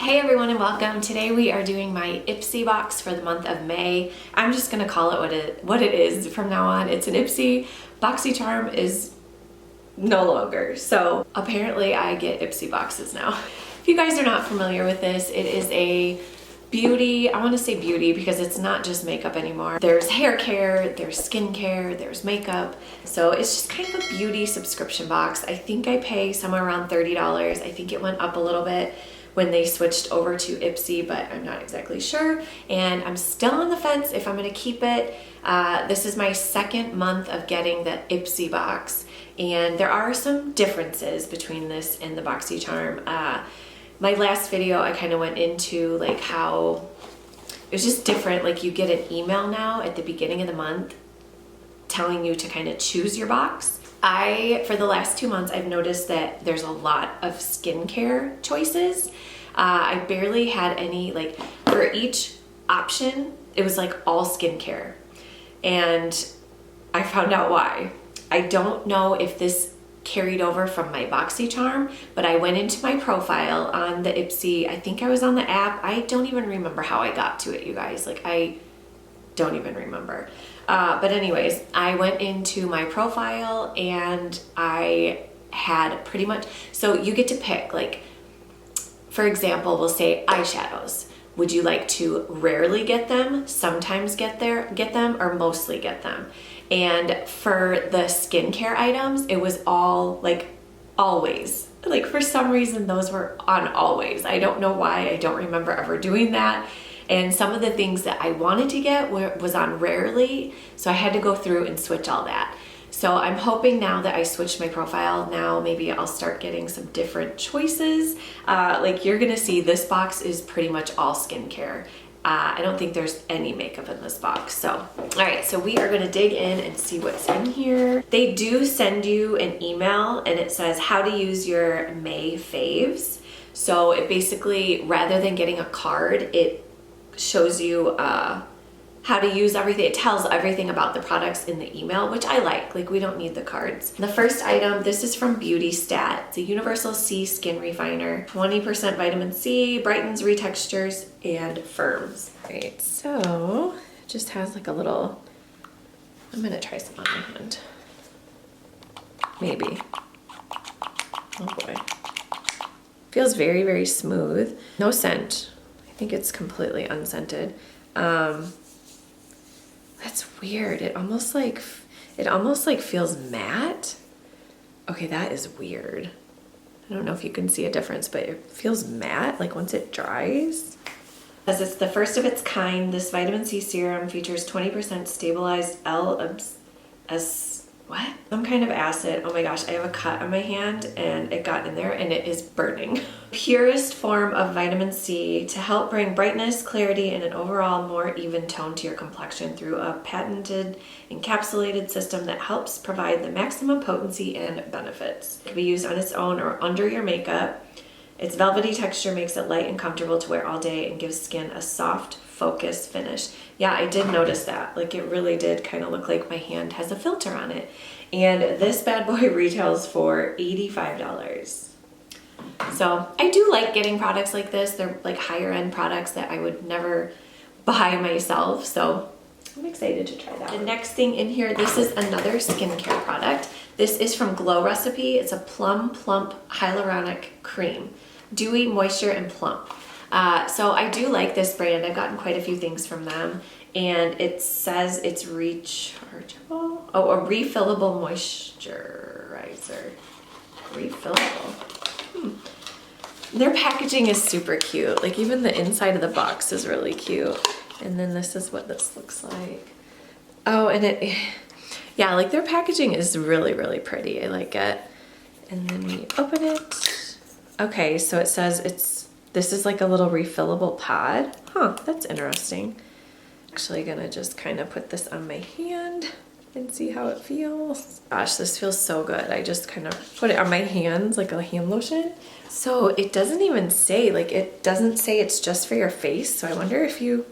Hey everyone and welcome. Today we are doing my Ipsy box for the month of May. I'm just gonna call it what it is from now on. It's an Ipsy. Boxycharm is no longer. So apparently I get Ipsy boxes now. If you guys are not familiar with this, it is a beauty, I wanna say beauty because it's not just makeup anymore. There's hair care, there's skin care, there's makeup. So it's just kind of a beauty subscription box. I think I pay somewhere around $30. I think it went up a little bit when they switched over to Ipsy, but I'm not exactly sure. And I'm still on the fence if I'm gonna keep it. This is my second month of getting the Ipsy box. And there are some differences between this and the Boxycharm. My last video, I kind of went into like how it was just different. Like you get an email now at the beginning of the month telling you to kind of choose your box. For the last 2 months, I've noticed that there's a lot of skincare choices. I barely had any, like for each option, it was like all skincare. And I found out why. I don't know if this carried over from my Boxycharm, but I went into my profile on the Ipsy. I think I was on the app. I don't even remember how I got to it, you guys. Like I don't even remember. But anyways, I went into my profile and I had pretty much, so you get to pick, like, for example, we'll say eyeshadows. Would you like to rarely get them, sometimes get them, or mostly get them? And for the skincare items, it was all like always. Like for some reason, those were on always. I don't know why. I don't remember ever doing that. And some of the things that I wanted to get was on rarely, so I had to go through and switch all that. So I'm hoping now that I switched my profile, now maybe I'll start getting some different choices. Like you're gonna see this box is pretty much all skincare. I don't think there's any makeup in this box. So, all right, so we are gonna dig in and see what's in here. They do send you an email and it says how to use your May faves. So it basically, rather than getting a card, it shows you how to use everything. It tells everything about the products in the email, which I like. Like we don't need the cards. The first item, this is from Beauty Stat. It's a Universal C Skin Refiner. 20% vitamin C, brightens, retextures, and firms. All right, so it just has like a little, I'm gonna try some on my hand. Maybe. Oh boy. Feels very, very smooth. No scent. I think it's completely unscented. That's weird. It almost like feels matte. Okay, that is weird. I don't know if you can see a difference, but it feels matte like once it dries. As it's the first of its kind, this vitamin C serum features 20% stabilized some kind of acid. Oh my gosh, I have a cut on my hand and it got in there and it is burning. Purest form of vitamin C to help bring brightness, clarity, and an overall more even tone to your complexion through a patented encapsulated system that helps provide the maximum potency and benefits. It can be used on its own or under your makeup. Its velvety texture makes it light and comfortable to wear all day and gives skin a soft, focused finish. Yeah, I did notice that. Like it really did kind of look like my hand has a filter on it. And this bad boy retails for $85. So I do like getting products like this. They're like higher end products that I would never buy myself. So I'm excited to try that. The next thing in here, this is another skincare product. This is from Glow Recipe. It's a Plum Plump Hyaluronic Cream. Dewy, moisture, and plump. So I do like this brand. I've gotten quite a few things from them. And it says it's rechargeable. Oh, a refillable moisturizer. Refillable. Their packaging is super cute. Like even the inside of the box is really cute. And then this is what this looks like. Oh, and yeah, like their packaging is really, really pretty. I like it. And then we open it. Okay, so it says this is like a little refillable pod. Huh, that's interesting. Actually gonna just kind of put this on my hand and see how it feels. Gosh, this feels so good. I just kind of put it on my hands like a hand lotion. So it doesn't even say, like it doesn't say it's just for your face. So I wonder if it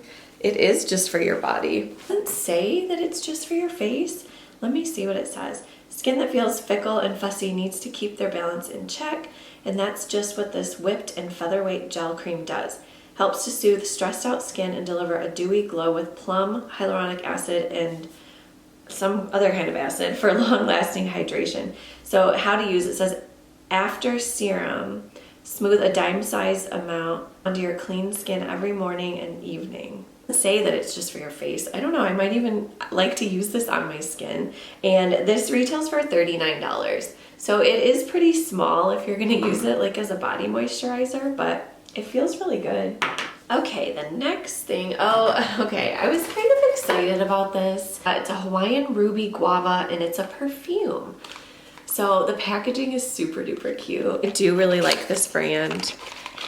is just for your body. It doesn't say that it's just for your face. Let me see what it says. Skin that feels fickle and fussy needs to keep their balance in check. and that's just what this whipped and featherweight gel cream does. Helps to soothe stressed out skin and deliver a dewy glow with plum, hyaluronic acid, and some other kind of acid for long-lasting hydration. So how to use it says, after serum, smooth a dime-sized amount onto your clean skin every morning and evening. Say that it's just for your face. I don't know, I might even like to use this on my skin. And this retails for $39. So it is pretty small if you're gonna use it like as a body moisturizer, but it feels really good. Okay, the next thing, okay, I was kind of excited about this. It's a Hawaiian Ruby Guava and it's a perfume. So the packaging is super duper cute. I do really like this brand.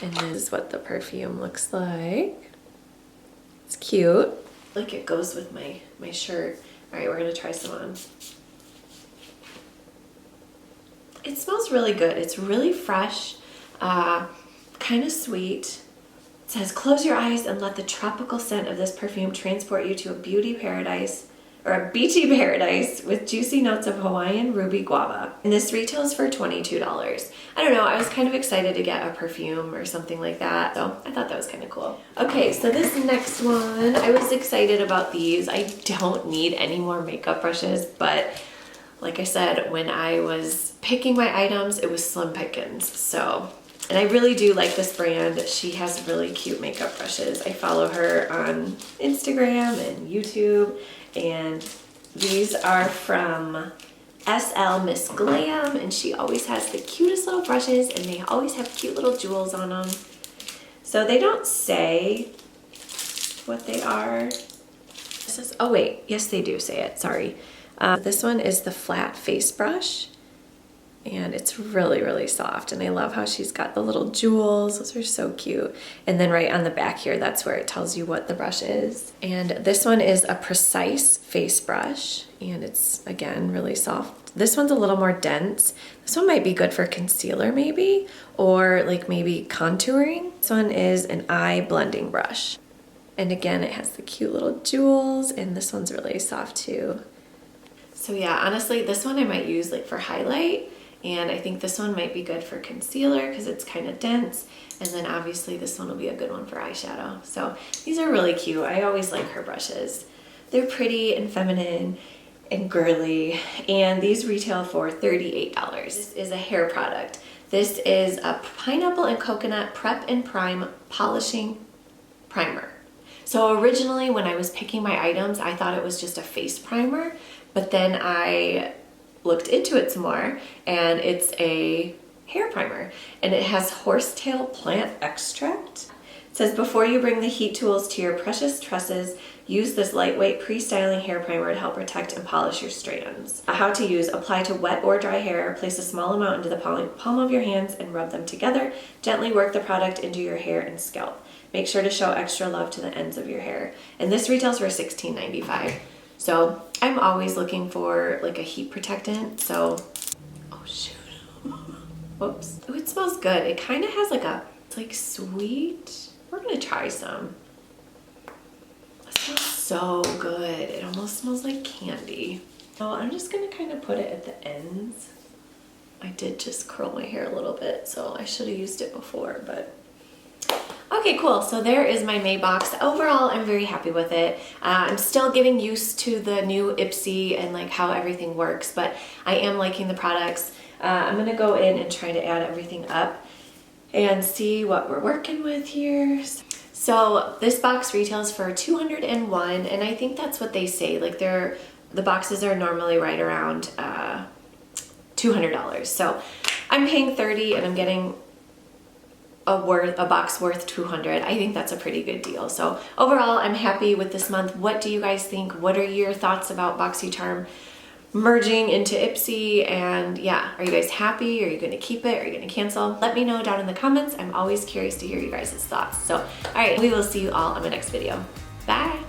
And this is what the perfume looks like. It's cute. Like it goes with my shirt. All right, we're gonna try some on. It smells really good. It's really fresh, kind of sweet. It says, close your eyes and let the tropical scent of this perfume transport you to a beauty paradise, or a beachy paradise with juicy notes of Hawaiian Ruby Guava. And this retails for $22. I don't know, I was kind of excited to get a perfume or something like that, so I thought that was kind of cool. Okay, so this next one, I was excited about these. I don't need any more makeup brushes, but like I said, when I was picking my items, it was slim pickings, so. And I really do like this brand. She has really cute makeup brushes. I follow her on Instagram and YouTube, and these are from SL Miss Glam, and she always has the cutest little brushes, and they always have cute little jewels on them. So they don't say what they are. This is, oh wait, yes they do say it, sorry. This one is the flat face brush, and it's really, really soft, and I love how she's got the little jewels. Those are so cute. And then right on the back here, that's where it tells you what the brush is. And this one is a precise face brush, and it's, again, really soft. This one's a little more dense. This one might be good for concealer maybe, or like maybe contouring. This one is an eye blending brush. And again, it has the cute little jewels, and this one's really soft too. So yeah, honestly, this one I might use like for highlight, and I think this one might be good for concealer because it's kind of dense. And then obviously this one will be a good one for eyeshadow. So these are really cute. I always like her brushes. They're pretty and feminine and girly, and these retail for $38. This is a hair product. This is a pineapple and coconut prep and prime polishing primer. So originally when I was picking my items, I thought it was just a face primer, but then I looked into it some more, and it's a hair primer, and it has horsetail plant extract. It says, before you bring the heat tools to your precious tresses, use this lightweight pre-styling hair primer to help protect and polish your strands. How to use: apply to wet or dry hair, place a small amount into the palm of your hands and rub them together. Gently work the product into your hair and scalp. Make sure to show extra love to the ends of your hair. And this retails for $16.95. So I'm always looking for like a heat protectant, so, oh shoot, whoops. Oh, it smells good. It kind of has like a, it's like sweet. We're gonna try some. It smells so good. It almost smells like candy. So I'm just gonna kind of put it at the ends. I did just curl my hair a little bit, so I should have used it before, but okay, cool. So there is my May box. Overall, I'm very happy with it. I'm still getting used to the new Ipsy and like how everything works, but I am liking the products. I'm gonna go in and try to add everything up and see what we're working with here. So this box retails for $201, and I think that's what they say. Like the boxes are normally right around $200. So I'm paying $30 and I'm getting a box worth $200. I think that's a pretty good deal. So overall, I'm happy with this month. What do you guys think? What are your thoughts about Boxycharm merging into Ipsy? And yeah, are you guys happy? Are you going to keep it? Are you going to cancel? Let me know down in the comments. I'm always curious to hear you guys' thoughts. So all right, we will see you all on the next video. Bye.